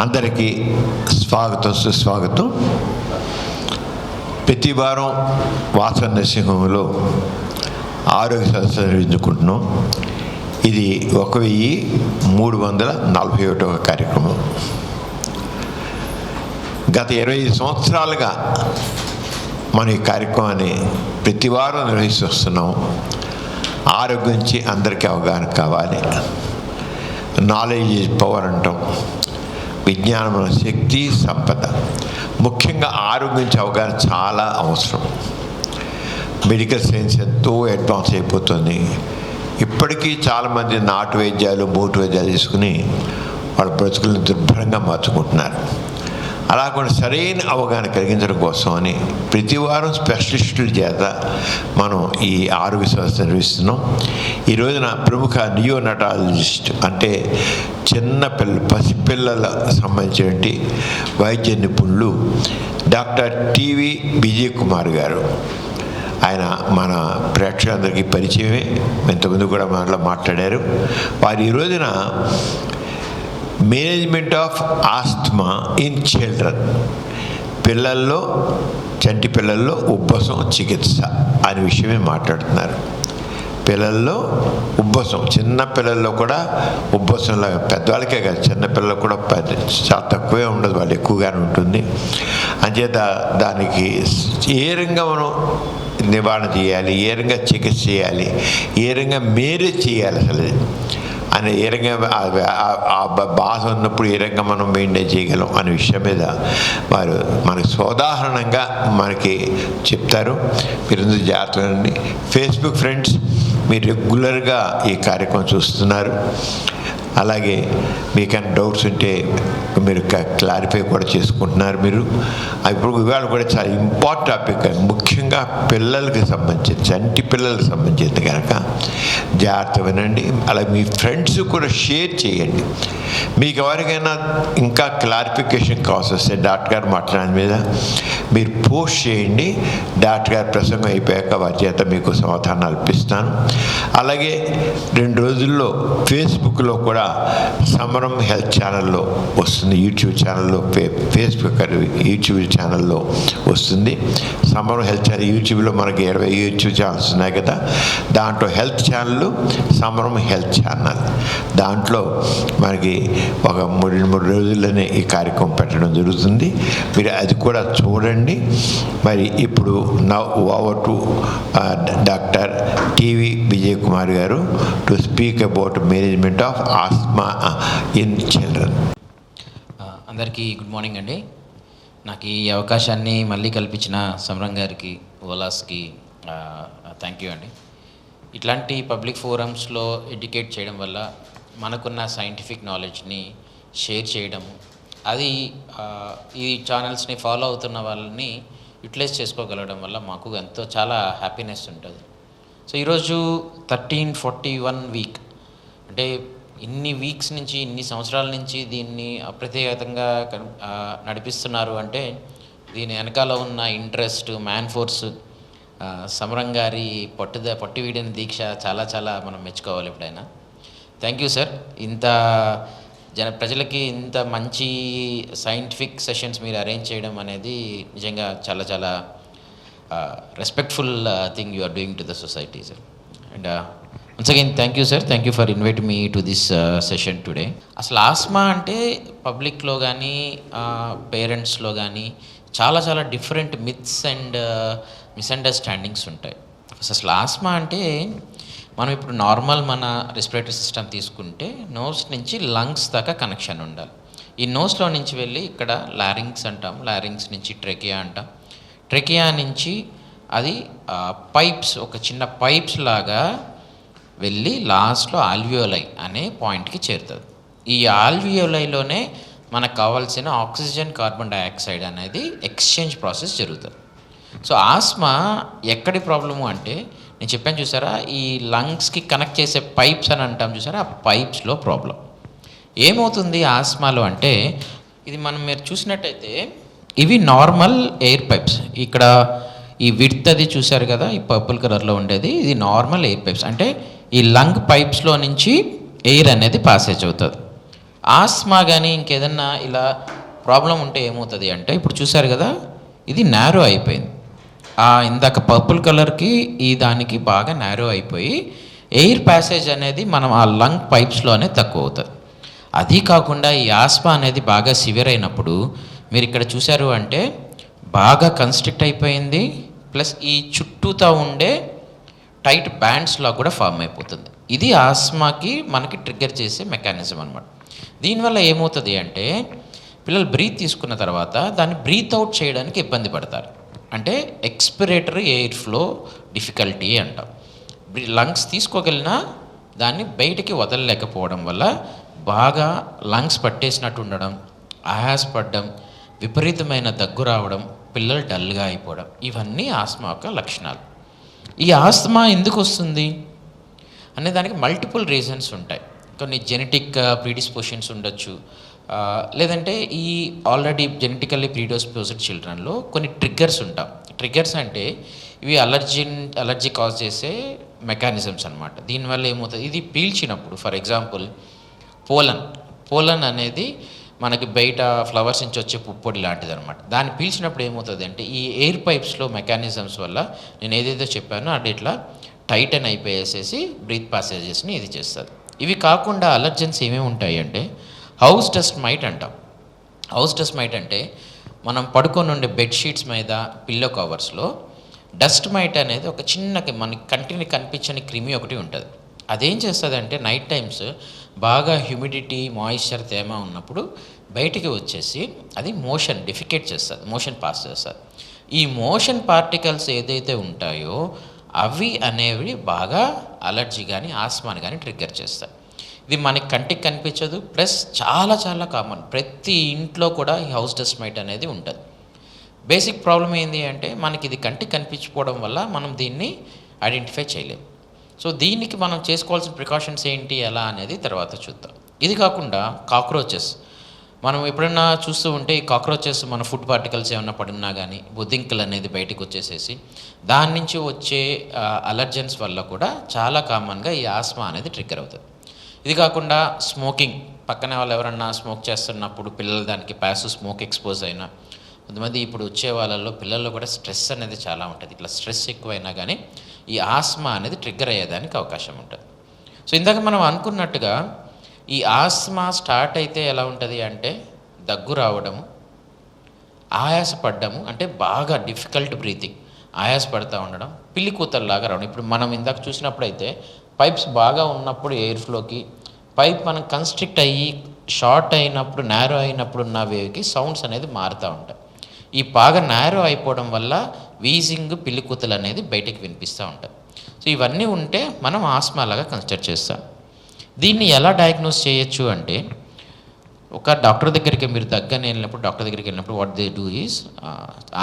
అందరికీ స్వాగతం, సుస్వాగతం. ప్రతి వారం వాసవి నరసింహంలో ఆరోగ్య సదస్సు నిర్వహించుకుంటున్నాం. ఇది 1341వ కార్యక్రమం. గత 25 సంవత్సరాలుగా మనం ఈ కార్యక్రమాన్ని ప్రతి వారం నిర్వహిస్తూ వస్తున్నాం. ఆరోగ్యం గురించి అందరికీ అవగాహన కావాలి. నాలెడ్జ్ ఈజ్ పవర్ అంటాం. విజ్ఞానం శక్తి, సంపద. ముఖ్యంగా ఆరోగ్యం గురించి అవగాహన చాలా అవసరం. మెడికల్ సైన్స్ ఎంతో అడ్వాన్స్ అయిపోతుంది. ఇప్పటికీ చాలామంది నాటు వైద్యాలు, మూటు వైద్యాలు తీసుకుని వాళ్ళ బ్రతుకులను దుర్భరంగా మార్చుకుంటున్నారు. అలా కూడా సరైన అవగాహన కలిగించడం కోసం అని ప్రతి వారం స్పెషలిస్టుల చేత మనం ఈ ఆరోగ్య సంస్థ నిర్వహిస్తున్నాం. ఈ రోజున ప్రముఖ నియోనటాలజిస్ట్ అంటే పసిపిల్లల సంబంధించిన వైద్య నిపుణులు డాక్టర్ టీవీ విజయ్ కుమార్ గారు. ఆయన మన ప్రేక్షకులందరికీ పరిచయమే, ఇంతకుముందు కూడా మనలో మాట్లాడారు. వారు ఈ రోజున management of asthma in children, పిల్లల్లో, చంటి పిల్లల్లో ఉబ్బసం చికిత్స అనే విషయమే మాట్లాడుతున్నారు. పిల్లల్లో ఉబ్బసం, చిన్న పిల్లల్లో కూడా ఉబ్బసంలాగా, పెద్దవాళ్ళకే కాదు చిన్నపిల్లల్లో కూడా చాలా తక్కువే ఉండదు, వాళ్ళు ఎక్కువగానే ఉంటుంది. అంచేత దానికి ఏ రకంగా మనం నివారణ చేయాలి, ఏ రకంగా చికిత్స చేయాలి, ఏ రకంగా మేనేజ్ చేయాలి అసలు అని, ఏ రకంగా ఆ బాధ ఉన్నప్పుడు ఏ రకంగా మనం మెయింటైన్ చేయగలం అనే విషయం మీద వారు మనకి సోదాహరణంగా మనకి చెప్తారు. మీరు జాగ్రత్తగా ఉండండి. ఫేస్బుక్ ఫ్రెండ్స్, మీరు రెగ్యులర్గా ఈ కార్యక్రమం చూస్తున్నారు. అలాగే మీకైనా డౌట్స్ ఉంటే మీరు క్లారిఫై కూడా చేసుకుంటున్నారు. మీరు ఇప్పుడు ఇవాళ కూడా చాలా ఇంపార్టెంట్ టాపిక్, ముఖ్యంగా పిల్లలకి సంబంధించి, చంటి పిల్లలకు సంబంధించింది కనుక జాగ్రత్త వినండి. అలాగే మీ ఫ్రెండ్స్ కూడా షేర్ చేయండి. మీకు ఎవరికైనా ఇంకా క్లారిఫికేషన్ కావాల్సి వస్తే డాక్టర్ గారు మాట్లాడిన మీద మీరు పోస్ట్ చేయండి. డాక్టర్ గారి ప్రసంగం అయిపోయాక వారి చేత మీకు సమాధానాలు ఇప్పిస్తాను. అలాగే 2 రోజుల్లో ఫేస్బుక్లో కూడా సమరం హెల్త్ ఛానల్లో వస్తుంది, యూట్యూబ్ ఛానల్లో, ఫేస్బుక్ యూట్యూబ్ ఛానల్లో వస్తుంది. సమరం హెల్త్ ఛానల్ యూట్యూబ్లో మనకి 20 యూట్యూబ్ ఛానల్స్ ఉన్నాయి కదా, దాంట్లో హెల్త్ ఛానల్ సమరం హెల్త్ ఛానల్, దాంట్లో మనకి ఒక 3 రోజుల్లోనే ఈ కార్యక్రమం పెట్టడం జరుగుతుంది. మీరు అది కూడా చూడండి. మరి ఇప్పుడు now over to doctor TV Vijay Kumar garu to speak about management of asthma in children. అందరికీ గుడ్ మార్నింగ్ అండి. నాకు ఈ అవకాశాన్ని మళ్ళీ కల్పించిన సమరం గారికి, ఓలాస్కి థ్యాంక్ యూ అండి. ఇట్లాంటి పబ్లిక్ ఫోరమ్స్లో ఎడ్యుకేట్ చేయడం వల్ల మనకున్న సైంటిఫిక్ నాలెడ్జ్ని షేర్ చేయడం, అది ఈ ఛానల్స్ని ఫాలో అవుతున్న వాళ్ళని యూటిలైజ్ చేసుకోగలగడం వల్ల మాకు ఎంతో చాలా హ్యాపీనెస్ ఉంటుంది. సో ఈరోజు 1341 వీక్, అంటే ఇన్ని వీక్స్ నుంచి, ఇన్ని సంవత్సరాల నుంచి దీన్ని అప్రతిహతంగా నడిపిస్తున్నారు అంటే దీని వెనకాల ఉన్న ఇంట్రెస్ట్, మ్యాన్ ఫోర్స్, సమరం గారి పట్టు వీడిన దీక్ష చాలా చాలా మనం మెచ్చుకోవాలి ఎప్పుడైనా. Thank you sir. ఇంత ప్రజలకి ఇంత మంచి సైంటిఫిక్ సెషన్స్ మీరు అరేంజ్ చేయడం అనేది నిజంగా చాలా చాలా respectful thing you are doing to the society sir. And once again thank you sir, thank you for invite me to this session today. అసలు ఆస్మా అంటే పబ్లిక్లో కానీ పేరెంట్స్లో కానీ చాలా చాలా డిఫరెంట్ మిత్స్ అండ్ మిస్అండర్స్టాండింగ్స్ ఉంటాయి. అసలు ఆస్మా అంటే మనం ఇప్పుడు నార్మల్ మన రెస్పిరేటరీ సిస్టమ్ తీసుకుంటే నోస్ నుంచి లంగ్స్ దాకా కనెక్షన్ ఉండాలి. ఈ నోస్లో నుంచి వెళ్ళి ఇక్కడ లారింగ్స్ అంటాం, లారింగ్స్ నుంచి ట్రెకియా అంటాం, ట్రెకియా నుంచి అది పైప్స్, ఒక చిన్న పైప్స్ లాగా వెళ్ళి లాస్ట్లో ఆల్వియోలై అనే పాయింట్కి చేరుతుంది. ఈ ఆల్వియోలైలోనే మనకు కావాల్సిన ఆక్సిజన్, కార్బన్ డైఆక్సైడ్ అనేది ఎక్స్చేంజ్ ప్రాసెస్ జరుగుతుంది. సో ఆస్మా ఎక్కడి ప్రాబ్లము అంటే, నేను చెప్పాను చూసారా, ఈ లంగ్స్కి కనెక్ట్ చేసే పైప్స్ అని అంటాం చూసారా, ఆ పైప్స్లో ప్రాబ్లం. ఏమవుతుంది ఆస్మాలో అంటే, ఇది మీరు చూసినట్టయితే ఇవి నార్మల్ ఎయిర్ పైప్స్. ఇక్కడ ఈ విడ్త్ అది చూశారు కదా, ఈ పర్పుల్ కలర్లో ఉండేది, ఇది నార్మల్ ఎయిర్ పైప్స్. అంటే ఈ లంగ్ పైప్స్లో నుంచి ఎయిర్ అనేది పాసేజ్ అవుతుంది. ఆస్మా కానీ ఇంకేదన్నా ఇలా ప్రాబ్లం ఉంటే ఏమవుతుంది అంటే, ఇప్పుడు చూసారు కదా, ఇది నారో అయిపోయింది. ఇందాక పర్పుల్ కలర్కి ఈ దానికి బాగా నారో అయిపోయి ఎయిర్ ప్యాసేజ్ అనేది మనం ఆ లంగ్ పైప్స్లోనే తక్కువ అవుతుంది. అది కాకుండా ఈ ఆస్మా అనేది బాగా సివియర్ అయినప్పుడు మీరు ఇక్కడ చూశారు అంటే బాగా కన్స్ట్రిక్ట్ అయిపోయింది, ప్లస్ ఈ చుట్టూతా ఉండే టైట్ బ్యాండ్స్లో కూడా ఫామ్ అయిపోతుంది. ఇది ఆస్మాకి మనకి ట్రిగ్గర్ చేసే మెకానిజం అనమాట. దీనివల్ల ఏమవుతుంది అంటే పిల్లలు బ్రీత్ తీసుకున్న తర్వాత దాన్ని బ్రీత్ అవుట్ చేయడానికి ఇబ్బంది పడతారు. అంటే ఎక్స్పిరేటరీ ఎయిర్ ఫ్లో డిఫికల్టీ అంటాం. లంగ్స్ తీసుకోగలిగినా దాన్ని బయటికి వదలలేకపోవడం వల్ల బాగా లంగ్స్ పట్టేసినట్టు ఉండడం, ఆయాసపడడం, విపరీతమైన దగ్గు రావడం, పిల్లలు డల్గా అయిపోవడం, ఇవన్నీ ఆస్మా యొక్క లక్షణాలు. ఈ ఆస్మా ఎందుకు వస్తుంది అనే దానికి మల్టిపుల్ రీజన్స్ ఉంటాయి. కొన్ని జెనెటిక్ ప్రీడిస్పోషన్స్ ఉండొచ్చు, లేదంటే ఈ ఆల్రెడీ జెనెటికల్లీ ప్రీడిస్పోజ్డ్ చిల్డ్రన్లో కొన్ని ట్రిగ్గర్స్ ఉంటాం. ట్రిగ్గర్స్ అంటే ఇవి అలర్జీ కాజ్ చేసే మెకానిజమ్స్ అనమాట. దీనివల్ల ఏమవుతుంది, ఇది పీల్చినప్పుడు ఫర్ ఎగ్జాంపుల్ పోలన్ అనేది మనకి బయట ఫ్లవర్స్ నుంచి వచ్చే పుప్పొడి లాంటిది అనమాట. దాన్ని పీల్చినప్పుడు ఏమవుతుంది అంటే ఈ ఎయిర్ పైప్స్లో మెకానిజమ్స్ వల్ల నేను ఏదైతే చెప్పానో అది ఇట్లా టైటన్ అయిపోయేసేసి బ్రీత్ పాసేజెస్ని ఇది చేస్తుంది. ఇవి కాకుండా అలర్జెన్స్ ఏమేమి ఉంటాయి అంటే హౌస్ డస్ట్ మైట్ అంటాం. హౌస్ డస్ట్ మైట్ అంటే మనం పడుకొని ఉండే బెడ్షీట్స్ మీద పిల్లో కవర్స్లో డస్ట్ మైట్ అనేది ఒక చిన్న మనకి కంటిని కనిపించని క్రిమి ఒకటి ఉంటుంది. అదేం చేస్తుంది అంటే నైట్ టైమ్స్ బాగా హ్యూమిడిటీ, మాయిశ్చర్, తేమ ఉన్నప్పుడు బయటికి వచ్చేసి అది డిఫికేట్ చేస్తుంది, మోషన్ పాస్ చేస్తుంది. ఈ మోషన్ పార్టికల్స్ ఏదైతే ఉంటాయో అవి అనేవి బాగా అలర్జీ కానీ ఆస్మాని కానీ ట్రిగ్గర్ చేస్తాయి. ఇది మనకి కంటికి కనిపించదు, ప్లస్ చాలా చాలా కామన్, ప్రతి ఇంట్లో కూడా ఈ హౌస్ డస్ట్ మైట్ అనేది ఉంటుంది. బేసిక్ ప్రాబ్లం ఏంటి అంటే మనకి ఇది కంటికి కనిపించకపోవడం వల్ల మనం దీన్ని ఐడెంటిఫై చేయలేము. సో దీనికి మనం చేసుకోవాల్సిన ప్రికాషన్స్ ఏంటి ఎలా అనేది తర్వాత చూద్దాం. ఇది కాకుండా కాక్రోచెస్ మనం ఎప్పుడైనా చూస్తూ ఉంటే ఈ కాక్రోచెస్ మన ఫుడ్ పార్టికల్స్ ఏమైనా పడినా కానీ బొద్దింకలు అనేది బయటకు వచ్చేసేసి దాని నుంచి వచ్చే అలర్జెన్స్ వల్ల కూడా చాలా కామన్గా ఈ ఆస్మా అనేది ట్రిగ్గర్ అవుతుంది. ఇది కాకుండా స్మోకింగ్, పక్కనే వాళ్ళు ఎవరన్నా స్మోక్ చేస్తున్నప్పుడు పిల్లలు దానికి ప్యాసివ్ స్మోక్ ఎక్స్పోజ్ అయినా, కొంతమంది ఇప్పుడు వచ్చే వాళ్ళల్లో పిల్లల్లో కూడా స్ట్రెస్ అనేది చాలా ఉంటుంది. ఇట్లా స్ట్రెస్ ఎక్కువైనా కానీ ఈ ఆస్మా అనేది ట్రిగ్గర్ అయ్యేదానికి అవకాశం ఉంటుంది. సో ఇందాక మనం అనుకున్నట్టుగా ఈ ఆస్మా స్టార్ట్ అయితే ఎలా ఉంటుంది అంటే దగ్గు రావడము, ఆయాసపడ్డము, అంటే బాగా డిఫికల్ట్ బ్రీతింగ్, ఆయాసపడుతూ ఉండడం, పిల్లి కూతల్లాగా రావడం. ఇప్పుడు మనం ఇందాక చూసినప్పుడైతే పైప్స్ బాగా ఉన్నప్పుడు ఎయిర్ ఫ్లోకి పైప్ మనం కన్స్ట్రిక్ట్ అయ్యి షార్ట్ అయినప్పుడు, నారో అయినప్పుడు ఉన్న వేవ్కి సౌండ్స్ అనేది మారుతూ ఉంటాయి. ఈ బాగా నారో అయిపోవడం వల్ల వీజింగ్, పిల్లి కూతలు అనేది బయటికి వినిపిస్తూ ఉంటాయి. సో ఇవన్నీ ఉంటే మనం ఆస్మా లాగా కన్సిడర్ చేస్తాం. దీన్ని ఎలా డయాగ్నోస్ చేయొచ్చు అంటే ఒక డాక్టర్ దగ్గరికి మీరు దగ్గరని వెళ్ళినప్పుడు, డాక్టర్ దగ్గరికి వెళ్ళినప్పుడు what they do is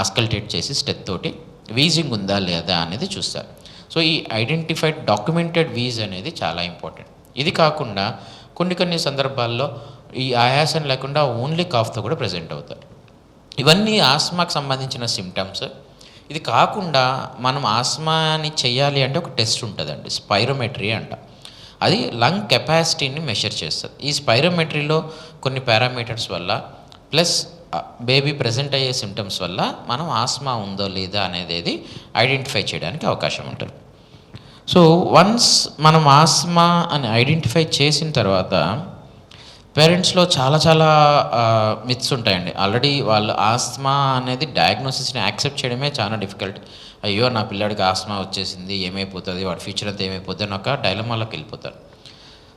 auscultate చేసి స్టెత్ తోటి వీజింగ్ ఉందా లేదా అనేది చూస్తారు. సో ఈ ఐడెంటిఫైడ్ డాక్యుమెంటెడ్ వీజ్ అనేది చాలా ఇంపార్టెంట్. ఇది కాకుండా కొన్ని సందర్భాల్లో ఈ ఆయాసం లేకుండా ఓన్లీ కాఫ్తో కూడా ప్రజెంట్ అవుతారు. ఇవన్నీ ఆస్మాకు సంబంధించిన సిమ్టమ్స్. ఇది కాకుండా మనం ఆస్మాని చేయాలి అంటే ఒక టెస్ట్ ఉంటుందండి, స్పైరోమెట్రీ అంట. అది లంగ్ కెపాసిటీని మెషర్ చేస్తుంది. ఈ స్పైరోమెట్రీలో కొన్ని పారామీటర్స్ వల్ల ప్లస్ బేబీ ప్రజెంట్ అయ్యే సిమ్టమ్స్ వల్ల మనం ఆస్మా ఉందో లేదా అనేది ఐడెంటిఫై చేయడానికి అవకాశం ఉంటుంది. సో వన్స్ మనం ఆస్మా అని ఐడెంటిఫై చేసిన తర్వాత పేరెంట్స్లో చాలా మిత్స్ ఉంటాయండి. ఆల్రెడీ వాళ్ళు ఆస్మా అనేది డయాగ్నోసిస్ని యాక్సెప్ట్ చేయడమే చాలా డిఫికల్ట్. అయ్యో నా పిల్లాడికి ఆస్మా వచ్చేసింది, ఏమైపోతుంది, వాడి ఫ్యూచర్ అంతా ఏమైపోతుంది అని ఒక డైలమాలోకి వెళ్ళిపోతారు.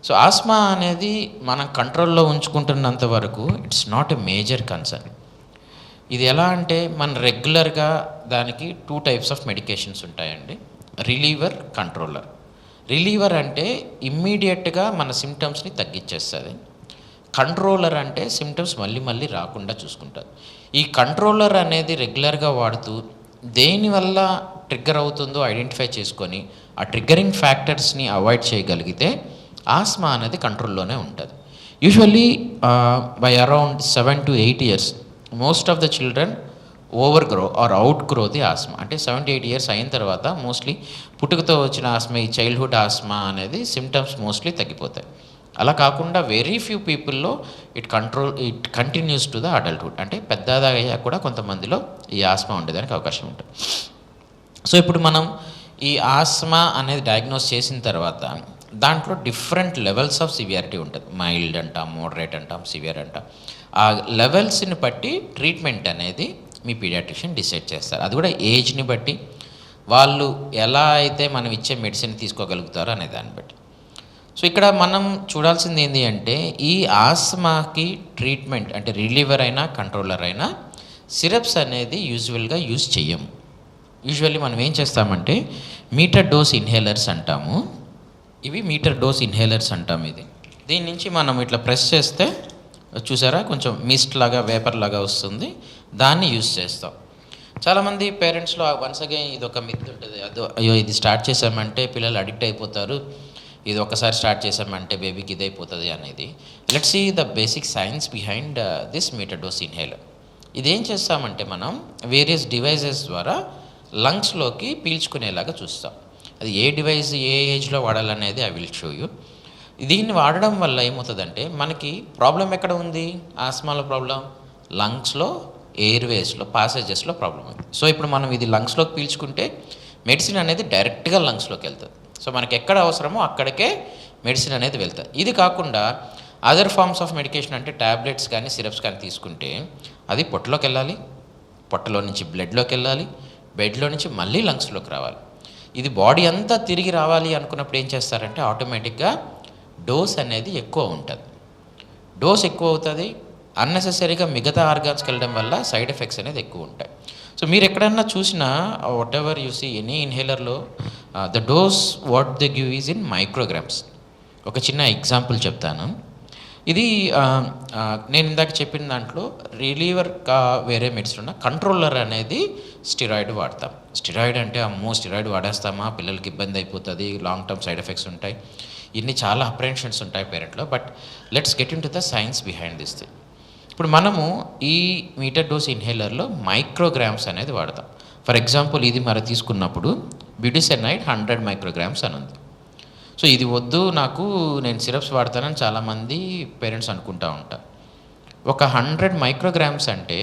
సో ఆస్మా అనేది మనం కంట్రోల్లో ఉంచుకుంటున్నంత వరకు it's not a major concern. ఇది ఎలా అంటే మన రెగ్యులర్గా దానికి 2 టైప్స్ ఆఫ్ మెడికేషన్స్ ఉంటాయండి, రిలీవర్, కంట్రోలర్. రిలీవర్ అంటే ఇమ్మీడియట్గా మన సిమ్టమ్స్ని తగ్గించేస్తుంది. కంట్రోలర్ అంటే సిమ్టమ్స్ మళ్ళీ రాకుండా చూసుకుంటారు. ఈ కంట్రోలర్ అనేది రెగ్యులర్గా వాడుతూ దేనివల్ల ట్రిగ్గర్ అవుతుందో ఐడెంటిఫై చేసుకొని ఆ ట్రిగ్గరింగ్ ఫ్యాక్టర్స్ని అవాయిడ్ చేయగలిగితే ఆస్మా అనేది కంట్రోల్లోనే ఉంటుంది. Usually by around 7 to 8 years most of the children overgrow or outgrow the asthma. అంటే 7 to 8 years అయిన తర్వాత మోస్ట్లీ పుట్టుకతో వచ్చిన ఆస్మా, ఈ చైల్డ్హుడ్ ఆస్మా అనేది సిమ్టమ్స్ మోస్ట్లీ తగ్గిపోతాయి. అలా కాకుండా వెరీ ఫ్యూ పీపుల్లో it continues to the adulthood. అంటే పెద్దగా అయ్యాక కూడా కొంతమందిలో ఈ ఆస్మా ఉండేదానికి అవకాశం ఉంటుంది. సో ఇప్పుడు మనం ఈ ఆస్మా అనేది డయాగ్నోస్ చేసిన తర్వాత దాంట్లో డిఫరెంట్ లెవెల్స్ ఆఫ్ సివియారిటీ ఉంటుంది. మైల్డ్ అంటాం, మోడరేట్ అంటాం, సివియర్ అంటాం. ఆ లెవెల్స్ని బట్టి ట్రీట్మెంట్ అనేది మీ పీడియాట్రిషియన్ డిసైడ్ చేస్తారు. అది కూడా ఏజ్ని బట్టి, వాళ్ళు ఎలా అయితే మనం ఇచ్చే మెడిసిన్ తీసుకోగలుగుతారో అనే దాన్ని బట్టి. సో ఇక్కడ మనం చూడాల్సింది ఏంటి అంటే, ఈ ఆస్మాకి ట్రీట్మెంట్ అంటే రిలీవర్ అయినా కంట్రోలర్ అయినా సిరప్స్ అనేది యూజువల్గా యూజ్ చెయ్యము. యూజువల్లీ మనం ఏం చేస్తామంటే మీటర్ డోస్ ఇన్హేలర్స్ అంటాము. ఇవి మీటర్ డోస్ ఇన్హేలర్స్ అంటాం. దీని నుంచి మనం ఇట్లా ప్రెస్ చేస్తే చూసారా కొంచెం మిస్ట్ లాగా, వేపర్ లాగా వస్తుంది. దాన్ని యూజ్ చేస్తాం. చాలామంది పేరెంట్స్లో వన్స్ అగైన్ ఇది ఒక మిత్ ఉంటుంది. అయ్యో ఇది స్టార్ట్ చేసామంటే పిల్లలు అడిక్ట్ అయిపోతారు, ఇది ఒకసారి స్టార్ట్ చేసామంటే బేబీకి ఇది అయిపోతుంది అనేది. Let's see the basic science behind this meter dose inhaler. ఇదేం చేస్తామంటే మనం వేరియస్ డివైజెస్ ద్వారా లంగ్స్లోకి పీల్చుకునేలాగా చూస్తాం. అది ఏ డివైస్ ఏ ఏజ్లో వాడాలనేది ఐ విల్ షో యూ. దీన్ని వాడడం వల్ల ఏమవుతుందంటే మనకి ప్రాబ్లం ఎక్కడ ఉంది? ఆస్మాలో ప్రాబ్లం లంగ్స్లో, ఎయిర్వేస్లో, పాసేజెస్లో ప్రాబ్లం ఉంది. సో ఇప్పుడు మనం ఇది లంగ్స్లోకి పీల్చుకుంటే మెడిసిన్ అనేది డైరెక్ట్గా లంగ్స్లోకి వెళ్తుంది. సో మనకి ఎక్కడ అవసరమో అక్కడికే మెడిసిన్ అనేది వెళ్తుంది. ఇది కాకుండా అదర్ ఫార్మ్స్ ఆఫ్ మెడికేషన్ అంటే ట్యాబ్లెట్స్ కానీ సిరప్స్ కానీ తీసుకుంటే అది పొట్టలోకి వెళ్ళాలి, పొట్టలో నుంచి బ్లడ్లోకి వెళ్ళాలి, బెడ్లో నుంచి మళ్ళీ లంగ్స్లోకి రావాలి. ఇది బాడీ అంతా తిరిగి రావాలి అనుకున్నప్పుడు ఏం చేస్తారంటే ఆటోమేటిక్గా డోస్ అనేది ఎక్కువ ఉంటుంది. డోస్ ఎక్కువ అవుతుంది, అన్నెసెసరీగా మిగతా ఆర్గాన్స్కి వెళ్ళడం వల్ల సైడ్ ఎఫెక్ట్స్ అనేది ఎక్కువ ఉంటాయి. సో మీరు ఎక్కడన్నా చూసినా whatever you see any ఇన్హేలర్లో the dose what they give is in micrograms. ఒక చిన్న ఎగ్జాంపుల్ చెప్తాను. ఇది నేను ఇందాక చెప్పిన దాంట్లో రిలీవర్ వేరే మెడిసిన్ ఉన్న కంట్రోలర్ అనేది స్టిరాయిడ్ వాడతాం. స్టిరాయిడ్ అంటే అమ్మో స్టిరాయిడ్ వాడేస్తామా, పిల్లలకి ఇబ్బంది అయిపోతుంది, లాంగ్ టర్మ్ సైడ్ ఎఫెక్ట్స్ ఉంటాయి, ఇన్ని చాలా అప్రెన్షన్స్ ఉంటాయి పేరెంట్లో. But let's get into the science behind this thing. ఇప్పుడు మనము ఈ మీటర్ డోస్ ఇన్హేలర్లో మైక్రోగ్రామ్స్ అనేది వాడతాం. ఫర్ ఎగ్జాంపుల్ ఇది మరి తీసుకున్నప్పుడు బ్యూటిసెనైడ్ 100 మైక్రోగ్రామ్స్ అని ఉంది. సో ఇది వద్దు నాకు, నేను సిరప్స్ వాడతానని చాలామంది పేరెంట్స్ అనుకుంటూ ఉంటారు. ఒక 100 మైక్రోగ్రామ్స్ అంటే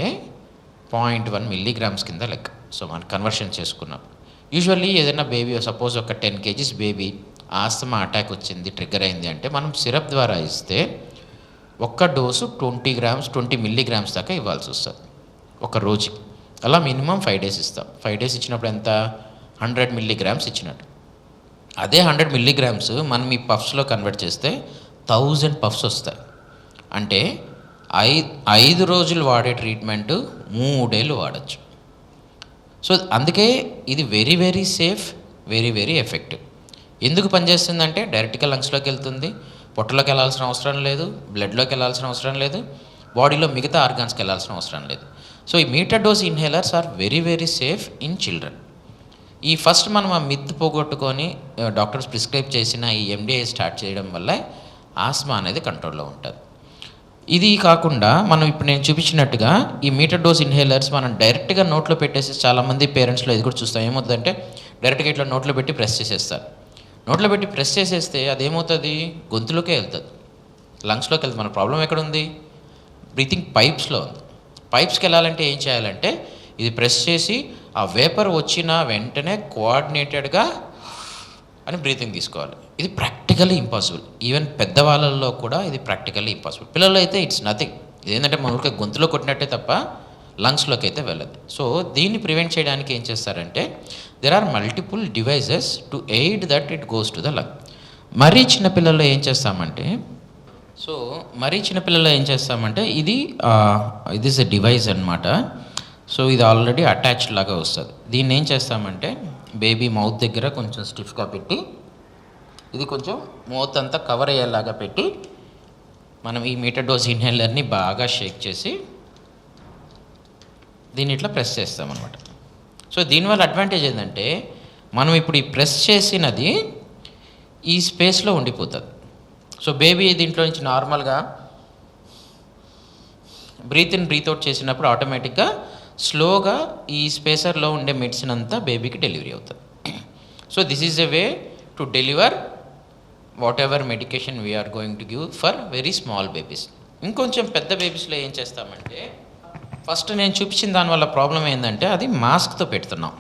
0.1 మిల్లీగ్రామ్స్ కింద లెక్క. సో మనం కన్వర్షన్ చేసుకున్నప్పుడు యూజువల్లీ ఏదైనా బేబీ సపోజ్ ఒక 10 kgs బేబీ ఆస్తమా అటాక్ వచ్చింది, ట్రిగ్గర్ అయింది అంటే మనం సిరప్ ద్వారా ఇస్తే ఒక్క డోసు 20 మిల్లీగ్రామ్స్ దాకా ఇవ్వాల్సి వస్తుంది ఒక రోజుకి. అలా మినిమం 5 days ఇస్తాం. 5 days ఇచ్చినప్పుడు ఎంత? 100 మిల్లీగ్రామ్స్ ఇచ్చినట్టు. అదే 100 మిల్లీగ్రామ్స్ మనం ఈ పఫ్స్లో కన్వర్ట్ చేస్తే 1000 పఫ్స్ వస్తాయి. అంటే 5 రోజులు వాడే ట్రీట్మెంట్ 3 ఏళ్ళు వాడచ్చు. సో అందుకే ఇది very very safe, very very effective. ఎందుకు పనిచేస్తుందంటే డైరెక్ట్గా లంగ్స్లోకి వెళ్తుంది, పొట్టలోకి వెళ్ళాల్సిన అవసరం లేదు, బ్లడ్లోకి వెళ్ళాల్సిన అవసరం లేదు, బాడీలో మిగతా ఆర్గాన్స్కి వెళ్ళాల్సిన అవసరం లేదు. సో ఈ meter dose inhalers are very very safe in children. ఈ ఫస్ట్ మనం ఆ మిత్ పోగొట్టుకొని డాక్టర్స్ ప్రిస్క్రైబ్ చేసిన ఈ ఎండిఐ స్టార్ట్ చేయడం వల్ల ఆస్మా అనేది కంట్రోల్లో ఉంటుంది. ఇది కాకుండా మనం ఇప్పుడు నేను చూపించినట్టుగా ఈ మీటర్ డోస్ ఇన్హేలర్స్ మనం డైరెక్ట్గా నోట్లో పెట్టేసి చాలామంది పేరెంట్స్లో ఇది కూడా చూస్తాం. ఏమవుతుందంటే డైరెక్ట్గా ఇట్లా నోట్లో పెట్టి ప్రెస్ చేసేస్తారు. నోట్లో పెట్టి ప్రెస్ చేసేస్తే అదేమవుతుంది? గొంతులోకే వెళ్తుంది, లంగ్స్లోకి వెళ్తుంది. మన ప్రాబ్లం ఎక్కడ ఉంది? బ్రీతింగ్ పైప్స్లో ఉంది. పైప్స్కి వెళ్ళాలంటే ఏం చేయాలంటే ఇది ప్రెస్ చేసి ఆ వేపర్ వచ్చిన వెంటనే కోఆర్డినేటెడ్గా అని బ్రీతింగ్ తీసుకోవాలి. ఇది ప్రాక్టికల్లీ ఇంపాసిబుల్. ఈవెన్ పెద్దవాళ్ళల్లో కూడా ఇది ప్రాక్టికల్లీ ఇంపాసిబుల్. పిల్లలు అయితే ఇట్స్ నథింగ్. ఇదేంటంటే మనకి గొంతులో కొట్టినట్టే తప్ప లంగ్స్లోకి అయితే వెళ్ళదు. సో దీన్ని ప్రివెంట్ చేయడానికి ఏం చేస్తారంటే there are multiple devices to aid that it goes to the lung. మరీ చిన్నపిల్లల్లో ఏం చేస్తామంటే ఇది ఇస్ ఎ డివైస్ అనమాట. సో ఇది ఆల్రెడీ అటాచ్డ్ లాగా వస్తుంది. దీన్ని ఏం చేస్తామంటే బేబీ మౌత్ దగ్గర కొంచెం స్టిఫ్గా పెట్టి ఇది కొంచెం మౌత్ అంతా కవర్ అయ్యేలాగా పెట్టి మనం ఈ మీటర్ డోస్ ఇన్హేలర్ని బాగా షేక్ చేసి దీన్ని ఇట్లా ప్రెస్ చేస్తామన్నమాట. సో దీనివల్ల అడ్వాంటేజ్ ఏంటంటే మనం ఇప్పుడు ఈ ప్రెస్ చేసినది ఈ స్పేస్లో ఉండిపోతుంది. సో బేబీ దీంట్లో నుంచి నార్మల్గా బ్రీత్ ఇన్ బ్రీత్ అవుట్ చేసినప్పుడు ఆటోమేటిక్గా స్లోగా ఈ స్పేసర్లో ఉండే మెడిసిన్ అంతా బేబీకి డెలివరీ అవుతుంది. So this is a way to deliver whatever medication we are going to give for very small babies. ఇంకొంచెం పెద్ద బేబీస్లో ఏం చేస్తామంటే, ఫస్ట్ నేను చూపించిన దానివల్ల ప్రాబ్లం ఏంటంటే అది మాస్క్తో పెడుతున్నాం.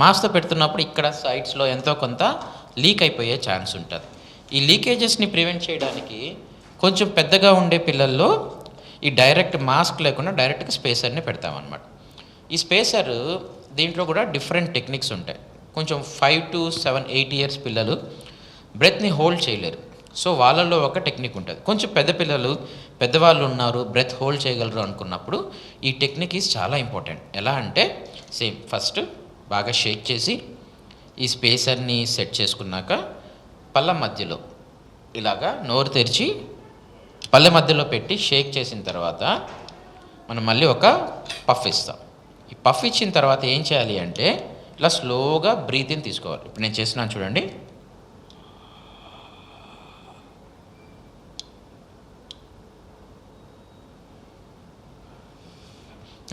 మాస్క్తో పెడుతున్నప్పుడు ఇక్కడ సైడ్స్లో ఎంతో కొంత లీక్ అయిపోయే ఛాన్స్ ఉంటుంది. ఈ లీకేజెస్ని ప్రివెంట్ చేయడానికి కొంచెం పెద్దగా ఉండే పిల్లల్లో ఈ డైరెక్ట్ మాస్క్ లేకుండా డైరెక్ట్గా స్పేసర్ని పెడతామన్నమాట. ఈ స్పేసర్ దీంట్లో కూడా డిఫరెంట్ టెక్నిక్స్ ఉంటాయి. కొంచెం 5 to 7, 8 years పిల్లలు బ్రెత్ని హోల్డ్ చేయలేరు. సో వాళ్ళల్లో ఒక టెక్నిక్ ఉంటుంది. కొంచెం పెద్దవాళ్ళు ఉన్నారు, బ్రెత్ హోల్డ్ చేయగలరు అనుకున్నప్పుడు ఈ టెక్నిక్ ఈజ్ చాలా ఇంపార్టెంట్. ఎలా అంటే సేమ్ ఫస్ట్ బాగా షేక్ చేసి ఈ స్పేసర్ని సెట్ చేసుకున్నాక పళ్ళ మధ్యలో ఇలాగా నోరు తెరిచి పళ్ళ మధ్యలో పెట్టి షేక్ చేసిన తర్వాత మనం మళ్ళీ ఒక పఫ్ ఇస్తాం. ఈ పఫ్ ఇచ్చిన తర్వాత ఏం చేయాలి అంటే ఇలా స్లోగా బ్రీతింగ్ తీసుకోవాలి. ఇప్పుడు నేను చేస్తున్నాను చూడండి.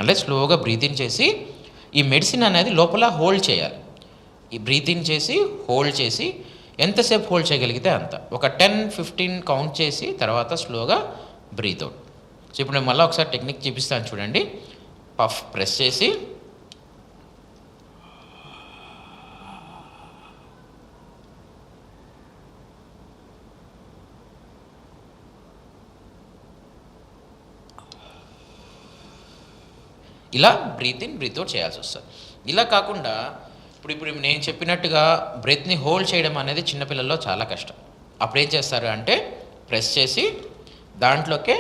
అంటే స్లోగా బ్రీతింగ్ చేసి ఈ మెడిసిన్ అనేది లోపల హోల్డ్ చేయాలి. ఈ బ్రీతింగ్ చేసి హోల్డ్ చేసి ఎంతసేపు హోల్డ్ చేయగలిగితే అంత, ఒక 10-15 కౌంట్ చేసి తర్వాత స్లోగా బ్రీత్ అవుట్. సో ఇప్పుడు నేను మళ్ళీ ఒకసారి టెక్నిక్ చూపిస్తాను చూడండి. పఫ్ ప్రెస్ చేసి ఇలా బ్రీత్ ఇన్ బ్రీత్ అవుట్ చేయాల్సి వస్తుంది. ఇలా కాకుండా ఇప్పుడు నేను చెప్పినట్టుగా బ్రెత్ని హోల్డ్ చేయడం అనేది చిన్నపిల్లల్లో చాలా కష్టం. అప్పుడు ఏం చేస్తారు అంటే ప్రెస్ చేసి దాంట్లోకే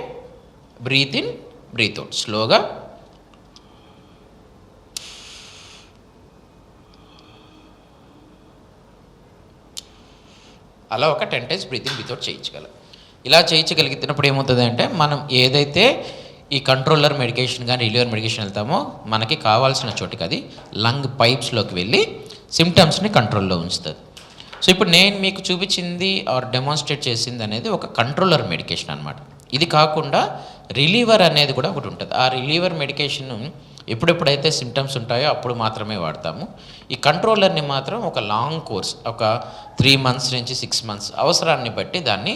బ్రీత్ ఇన్ బ్రీత్ అవుట్ స్లోగా అలా ఒక 10 times breathe in breathe out చేయించగలం. ఇలా చేయించగలిగినప్పుడు ఏమవుతుంది అంటే మనం ఏదైతే ఈ కంట్రోలర్ మెడికేషన్ కానీ రిలీవర్ మెడికేషన్ వెళ్తామో మనకి కావాల్సిన చోటికి అది లంగ్ పైప్స్లోకి వెళ్ళి సిమ్టమ్స్ని కంట్రోల్లో ఉంచుతుంది. సో ఇప్పుడు నేను మీకు చూపించింది ఆర్ డెమాన్స్ట్రేట్ చేసింది అనేది ఒక కంట్రోలర్ మెడికేషన్ అనమాట. ఇది కాకుండా రిలీవర్ అనేది కూడా ఒకటి ఉంటుంది. ఆ రిలీవర్ మెడికేషన్ ఎప్పుడెప్పుడైతే సిమ్టమ్స్ ఉంటాయో అప్పుడు మాత్రమే వాడతాము. ఈ కంట్రోలర్ని మాత్రం ఒక లాంగ్ కోర్స్, ఒక 3 months నుంచి 6 months అవసరాన్ని బట్టి దాన్ని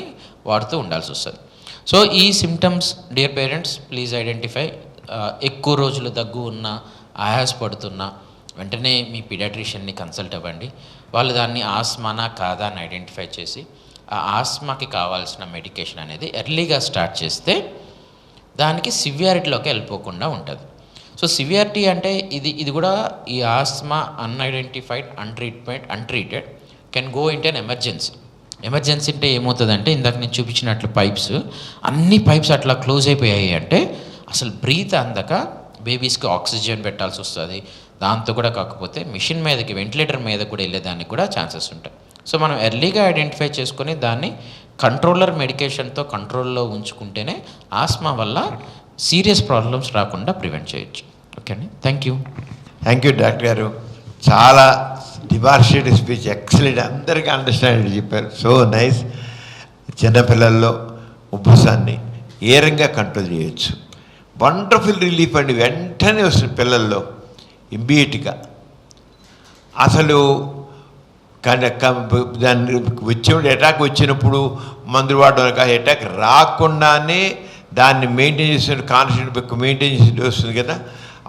వాడుతూ ఉండాల్సి వస్తుంది. సో ఈ symptoms dear parents please identify. ఎక్కువ రోజులు దగ్గు ఉన్నా, ఆయాసపడుతున్నా వెంటనే మీ పీడియాట్రిషియన్ని కన్సల్ట్ అవ్వండి. వాళ్ళు దాన్ని ఆస్మానా కాదా అని ఐడెంటిఫై చేసి ఆ ఆస్మాకి కావాల్సిన మెడికేషన్ అనేది ఎర్లీగా స్టార్ట్ చేస్తే దానికి సివియారిటీలోకి వెళ్ళిపోకుండా ఉంటుంది. సో సివియారిటీ అంటే ఇది కూడా ఈ asthma unidentified, untreated can go into an emergency. Emergency అంటే ఏమవుతుందంటే ఇందాక నేను చూపించినట్లు అన్ని పైప్స్ అట్లా క్లోజ్ అయిపోయాయి అంటే అసలు బ్రీత్ అందక బేబీస్కి ఆక్సిజన్ పెట్టాల్సి వస్తుంది. దాంతో కూడా కాకపోతే మిషన్ మీదకి, వెంటిలేటర్ మీద కూడా వెళ్ళేదానికి కూడా ఛాన్సెస్ ఉంటాయి. సో మనం ఎర్లీగా ఐడెంటిఫై చేసుకొని దాన్ని కంట్రోలర్ మెడికేషన్తో కంట్రోల్లో ఉంచుకుంటేనే ఆస్మా వల్ల సీరియస్ ప్రాబ్లమ్స్ రాకుండా ప్రివెంట్ చేయొచ్చు. ఓకే అండి, థ్యాంక్ యూ డాక్టర్ గారు. చాలా డిమాన్స్ట్రేటివ్ స్పీచ్, ఎక్సలెంట్, అందరికీ అండర్స్టాండ్ చెప్పారు. So nice. చిన్నపిల్లల్లో ఉబ్బసాన్ని ఏ రకంగా కంట్రోల్ చేయొచ్చు, వండర్ఫుల్ రిలీఫ్ అండి. వెంటనే వస్తుంది పిల్లల్లో ఇమ్మీడియట్గా. అసలు దాన్ని వచ్చినప్పుడు అటాక్ వచ్చినప్పుడు మందులు వాడడం, అటాక్ రాకుండానే దాన్ని మెయింటైన్ చేసిన కాన్స్టెంట్ మెయింటైన్ చేసి వస్తుంది కదా,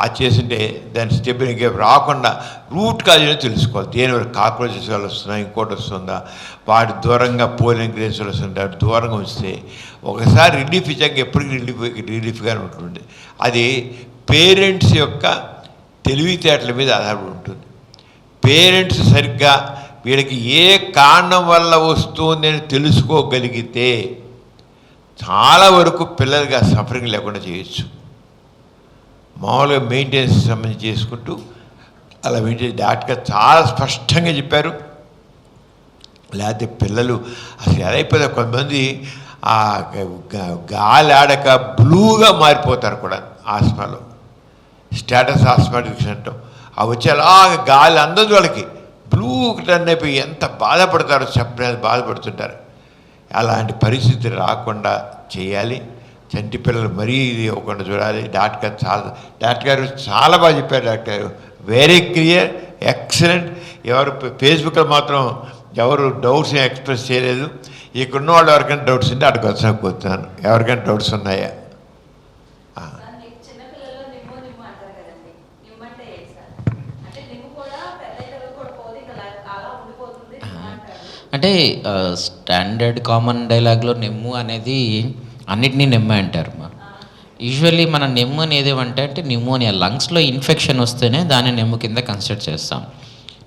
అది చేస్తుంటే దాని స్టెబిల్ ఇంకా రాకుండా రూట్ కాజ్ అని తెలుసుకోవాలి. దేనివల్ల కాక్రోచెస్ వల్ల వస్తుందా, ఇంకోటి వస్తుందా, వాటి దూరంగా పోలింగ్ గ్రేన్స్ వల్ల వస్తుందా, దూరంగా ఉంచితే ఒకసారి రిలీఫ్ ఇచ్చాక ఎప్పటికీ రిలీఫ్గానే ఉంటుంది. అది పేరెంట్స్ యొక్క తెలివితేటల మీద ఆధారపడి ఉంటుంది. పేరెంట్స్ సరిగ్గా వీళ్ళకి ఏ కారణం వల్ల వస్తుంది అని తెలుసుకోగలిగితే చాలా వరకు పిల్లలకి ఆ సఫరింగ్ లేకుండా చేయొచ్చు. మామూలుగా మెయింటెనెన్స్ సంబంధించి చేసుకుంటూ అలా మెయింటైన్ డాక్టర్ చాలా స్పష్టంగా చెప్పారు. లేకపోతే పిల్లలు అసలు ఎలా అయిపోతారు, కొంతమంది ఆ గాలి ఆడక బ్లూగా మారిపోతారు కూడా ఆస్మాలో. స్టేటస్ ఆస్మాటిక్స్ అంటాం. అవి వచ్చి అలా గాలి అందదు వాళ్ళకి, బ్లూ టర్న్ అయిపోయి ఎంత బాధపడతారో చెప్పలేదు, బాధపడుతుంటారు. అలాంటి పరిస్థితి రాకుండా చేయాలి. చంటి పిల్లలు మరీ ఇది ఒకటి చూడాలి. డాక్టర్ గారు చాలా బాగా చెప్పారు. డాక్టర్ గారు వెరీ క్లియర్, ఎక్సలెంట్. ఎవరు ఫేస్బుక్లో మాత్రం ఎవరు డౌట్స్ ఎక్స్ప్రెస్ చేయలేదు. ఇక్కడున్న వాళ్ళు ఎవరికైనా డౌట్స్ ఉంటే అక్కడికి వచ్చాక కూర్చున్నాను. ఎవరికైనా డౌట్స్ ఉన్నాయా? అంటే స్టాండర్డ్ కామన్ డైలాగ్లో నెమ్ము అనేది అన్నిటినీ నెమ్మే అంటారు. యూజువల్లీ మన నెమ్ము అనేది అంటే న్యూమోనియా, లంగ్స్లో ఇన్ఫెక్షన్ వస్తేనే దాన్ని నెమ్ము కింద కన్సిడర్ చేస్తాం.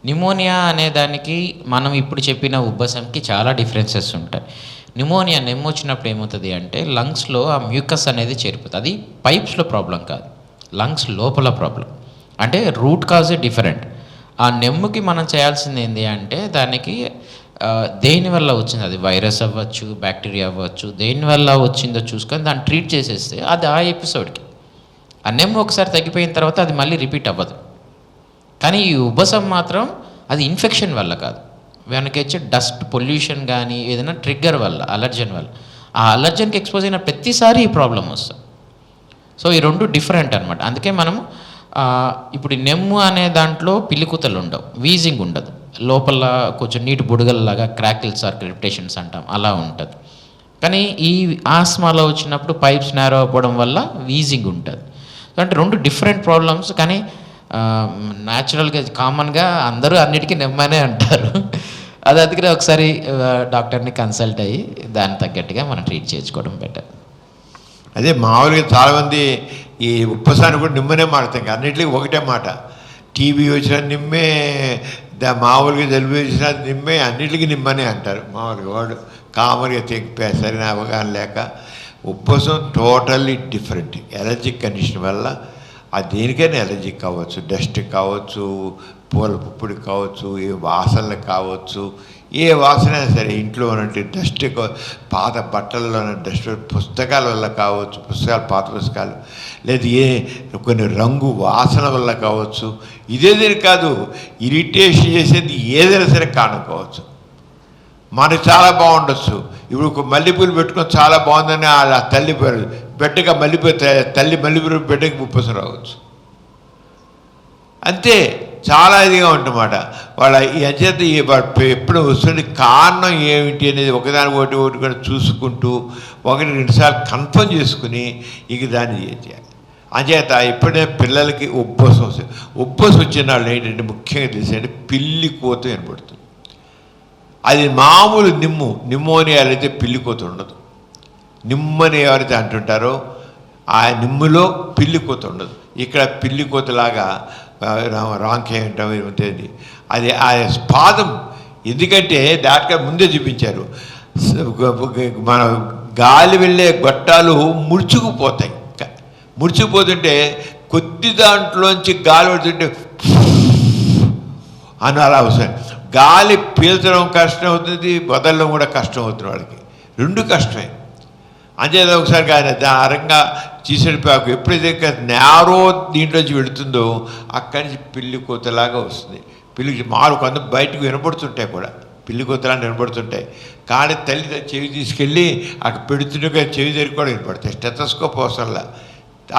న్యూమోనియా అనే దానికి మనం ఇప్పుడు చెప్పిన ఉబ్బసంకి చాలా డిఫరెన్సెస్ ఉంటాయి. న్యూమోనియా నెమ్ము వచ్చినప్పుడు ఏమవుతుంది అంటే లంగ్స్లో ఆ మ్యూకస్ అనేది చేరిపోతుంది. అది పైప్స్లో ప్రాబ్లం కాదు, లంగ్స్ లోపల ప్రాబ్లం. అంటే రూట్ కాజే డిఫరెంట్. ఆ నెమ్ముకి మనం చేయాల్సింది ఏంటి అంటే దానికి దేనివల్ల వచ్చింది, అది వైరస్ అవ్వచ్చు, బ్యాక్టీరియా అవ్వచ్చు, దేనివల్ల వచ్చిందో చూసుకొని దాన్ని ట్రీట్ చేసేస్తే అది ఆ ఎపిసోడ్కి. ఆ నెమ్ము ఒకసారి తగ్గిపోయిన తర్వాత అది మళ్ళీ రిపీట్ అవ్వదు. కానీ ఈ ఉబ్బసం మాత్రం అది ఇన్ఫెక్షన్ వల్ల కాదు, వెనక వచ్చే డస్ట్ పొల్యూషన్ కానీ ఏదైనా ట్రిగ్గర్ వల్ల, అలర్జన్ వల్ల. ఆ అలర్జన్కి ఎక్స్పోజ్ అయిన ప్రతిసారి ఈ ప్రాబ్లం వస్తుంది. సో ఈ రెండు డిఫరెంట్ అనమాట. అందుకే మనం ఇప్పుడు నెమ్ము అనే దాంట్లో పిల్లికూతలు ఉండవు, వీజింగ్ ఉండదు, లోపల కొంచెం నీటి బుడగల్లాగా క్రాకిల్స్ ఆర్ క్రిప్టేషన్స్ అంటాం అలా ఉంటుంది. కానీ ఈ ఆస్మాలో వచ్చినప్పుడు పైప్స్ నేరో అవ్వడం వల్ల వీజింగ్ ఉంటుంది. అంటే రెండు డిఫరెంట్ ప్రాబ్లమ్స్. కానీ న్యాచురల్గా కామన్గా అందరూ అన్నిటికీ నెమ్మనే అంటారు. అది అందుకనే ఒకసారి డాక్టర్ని కన్సల్ట్ అయ్యి దానికి తగ్గట్టుగా మనం ట్రీట్ చేసుకోవడం బెటర్. అదే మామూలుగా చాలామంది ఈ ఉప్పసాన్ని కూడా నిమ్మనే మాడతాం, అన్నింటికి ఒకటే మాట. టీబీ వచ్చిన నిమ్మే, మామూలుగా జలుబు వచ్చిన నిమ్మే, అన్నింటికి నిమ్మనే అంటారు మామూలుగా. వాడు కామన్గా తెగిపోయా సరైన అవగాహన లేక. ఉబ్బసం టోటల్లీ డిఫరెంట్. ఎలర్జిక్ కండిషన్ వల్ల అది దేనికైనా ఎలర్జిక్ కావచ్చు, డస్ట్ కావచ్చు, పూల పుప్పొడి కావచ్చు, ఏ వాసనలు కావచ్చు, ఏ వాసన అయినా సరే. ఇంట్లో ఉన్నట్టు డస్ట్, పాత బట్టల్లో డస్ట్, పుస్తకాల వల్ల కావచ్చు, పుస్తకాలు పాత పుస్తకాలు, లేదా కొన్ని రంగు వాసన వల్ల కావచ్చు. ఇదేదని కాదు, ఇరిటేషన్ చేసేది ఏదైనా సరే కారణం కావచ్చు. మనకు చాలా బాగుండొచ్చు. ఇప్పుడు మల్లెపూలు పెట్టుకొని చాలా బాగుందని ఆ తల్లి బిడ్డగా తల్లి మల్లెపూలు బిడ్డకి ఉబ్బసం రావచ్చు. అంతే, చాలా ఇదిగా ఉంటున్నమాట. వాళ్ళ ఈ అంచేత ఎప్పుడు వస్తుంది కారణం ఏమిటి అనేది ఒకదాని ఒకటి కూడా చూసుకుంటూ 1-2 సార్లు కన్ఫర్మ్ చేసుకుని ఇక దాన్ని చేయాలి. అంచేత ఎప్పుడైనా పిల్లలకి ఉబ్బసం వచ్చిన వాళ్ళు ఏంటంటే ముఖ్యంగా తెలిసిందంటే పిల్లి కోత వినపడుతుంది. అది మామూలు నిమ్మోనియా అయితే పిల్లి కోత ఉండదు. నిమ్మని ఎవరైతే అంటుంటారో ఆ నిమ్ములో పిల్లి కోత ఉండదు. ఇక్కడ పిల్లి కోతలాగా రాంకే అంటాం ఉంటుంది. అది ఆ స్పాదం. ఎందుకంటే దాటిగా ముందే చూపించారు, మన గాలి వెళ్ళే గొట్టాలు ముడుచుకుపోతాయి. ముడుచుకుపోతుంటే కొద్ది దాంట్లోంచి గాలి పడుతుంటే అని అలా వస్తాయి. గాలి పీల్చడం కష్టం అవుతుంది, వదలడం కూడా కష్టం అవుతుంది. వాడికి రెండు కష్టమే. అంచేత ఒకసారి ఆయన దారంగా చీసడిపాకు ఎప్పుడైతే నేరో దీంట్లోంచి వెళుతుందో అక్కడి నుంచి పిల్లి కోతలాగా వస్తుంది. పిల్లికి మాలు కొంత బయటకు వినపడుతుంటాయి కూడా, పిల్లి కోతలాగా వినపడుతుంటాయి. కానీ తల్లి చెవి తీసుకెళ్ళి అక్కడ పెడుతుండగా చెవి దగ్గర కూడా వినపడతాయి. స్టెథోస్కోప్ అవసరంలా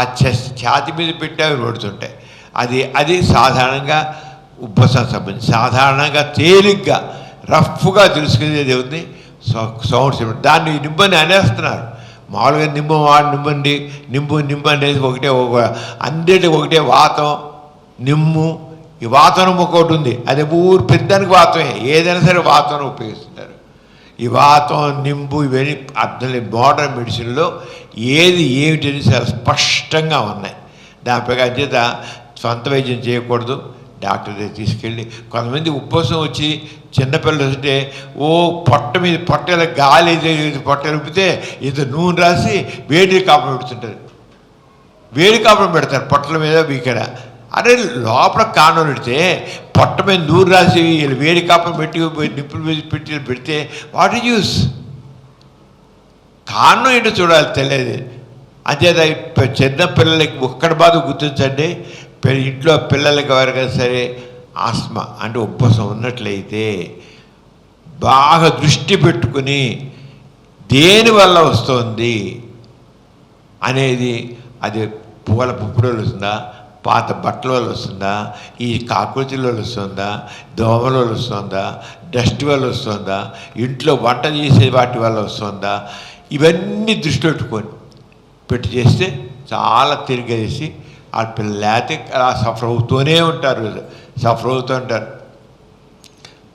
ఆ ఛాతి మీద పెట్టి అవి పడుతుంటాయి. అది సాధారణంగా ఉబ్బసం సంబంధించి సాధారణంగా తేలిగ్గా రఫ్గా తెలుసుకునేది ఉంది సౌండ్స్. దాన్ని నిమ్మని అనేస్తున్నారు. మామూలుగా నిమ్ము అనేది ఒకటే, అన్నిటి ఒకటే వాతం నిమ్ము. ఈ వాతనం ఒకటి ఉంది, అది ఊరు పెద్దానికి వాతమే. ఏదైనా సరే వాతం ఉపయోగిస్తున్నారు. ఈ వాతం నింబు ఇవన్నీ అర్థం లేదు. మోడర్న్ మెడిసిన్లో ఏది ఏమిటి అని చాలా స్పష్టంగా ఉన్నాయి. దానిపై అంచేత సొంత వైద్యం చేయకూడదు, డాక్టర్ దగ్గర తీసుకెళ్ళి. కొంతమంది ఉబ్బసం వచ్చి చిన్నపిల్లలు వస్తే పొట్టల గాలి పొట్టలు ఉప్పితే ఇంత నూనె రాసి వేడి కాపం పెడుతుంటారు. వేడి కాపం పెడతారు పొట్టల మీద ఇక్కడ. అరే లోపల కారణం పెడితే పొట్ట మీద నూనె రాసి వేడి కాపం పెట్టి నిప్పులు పెడితే వాట్ ఈజ్ యూస్? కారణం ఏంటో చూడాలి, తెలియదు. అంచేత చిన్న పిల్లలకి ఒక్కడి బాధ గుర్తించండి. ఇంట్లో పిల్లలకి ఎవరికైనా సరే ఆస్మా అంటే ఉబ్బసం ఉన్నట్లయితే బాగా దృష్టి పెట్టుకుని దేనివల్ల వస్తుంది అనేది, అది పూల పుప్పుడలు వస్తుందా, పాత బట్టల వల్ల వస్తుందా, ఈ కాకృతుల వల్ల వస్తుందా, దోమల వల్ల వస్తుందా, డస్ట్ వల్ల వస్తుందా, ఇంట్లో వంట చేసే వాటి వల్ల వస్తుందా, ఇవన్నీ దృష్టిలో పెట్టి చేస్తే చాలా తిరిగేసి ఆ పిల్లలు లేకపోతే అలా సఫర్ అవుతూనే ఉంటారు.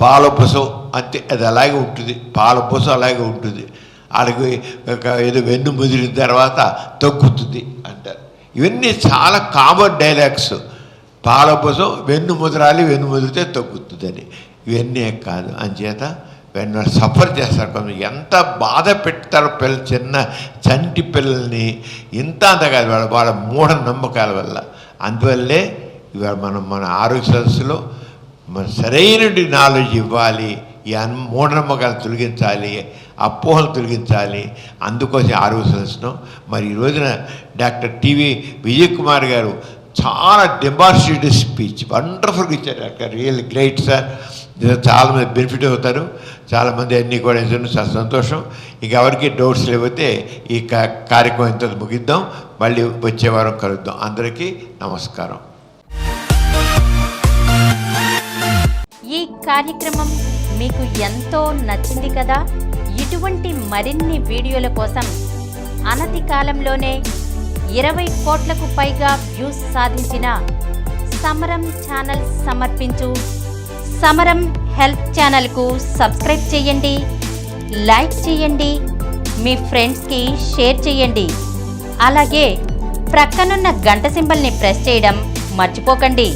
పాలపుసం అంతే, అది అలాగే ఉంటుంది. పాలపుసం అలాగే ఉంటుంది. వాళ్ళకి ఏదో వెన్ను ముదిరిన తర్వాత తగ్గుతుంది అంటారు. ఇవన్నీ చాలా కామన్ డైలాగ్స్. పాలపుసం వెన్ను ముదరాలి, వెన్ను ముదిరితే తగ్గుతుందని. ఇవన్నీ కాదు. అంచేత వెన్ను సఫర్ చేస్తారు. కొంచెం ఎంత బాధ పెడతారో చిన్న చంటి పిల్లల్ని, ఇంత అంత కాదు వాళ్ళ మూఢ నమ్మకాల వల్ల. అందువల్లే ఇవాళ మన ఆరోగ్య సదస్సులో మన సరైన నాలెడ్జ్ ఇవ్వాలి, ఈ మూఢనమ్మకాలు తొలగించాలి, అపోహలు తొలగించాలి. అందుకోసం ఆరోగ్య సదస్సును మరి ఈ రోజున డాక్టర్ టీవీ విజయ్ కుమార్ గారు చాలా డెమాన్స్ట్రేటివ్ స్పీచ్ వండర్ఫుల్గా ఇచ్చారు. Doctor real great sir. చాలామంది బెనిఫిట్ అవుతారు, చాలామంది అన్నీ కూడా చాలా సంతోషం. ఇంక ఎవరికి డౌట్స్ లేకపోతే ఈ కార్యక్రమం ఇంత ముగిద్దాం. మళ్ళీ వచ్చే వారం కలుద్దాం. అందరికీ నమస్కారం. ఈ కార్యక్రమం మీకు ఎంతో నచ్చింది కదా. ఇటువంటి మరిన్ని వీడియోల కోసం అనతి కాలంలోనే 20 కోట్లకు పైగా వ్యూస్ సాధించిన సమరం ఛానల్ సమర్పించు సమరం హెల్త్ ఛానల్కు సబ్స్క్రైబ్ చేయండి, లైక్ చేయండి, మీ ఫ్రెండ్స్కి షేర్ చేయండి. అలాగే ప్రక్కనున్న గంట సింబల్ని ప్రెస్ చేయడం మర్చిపోకండి.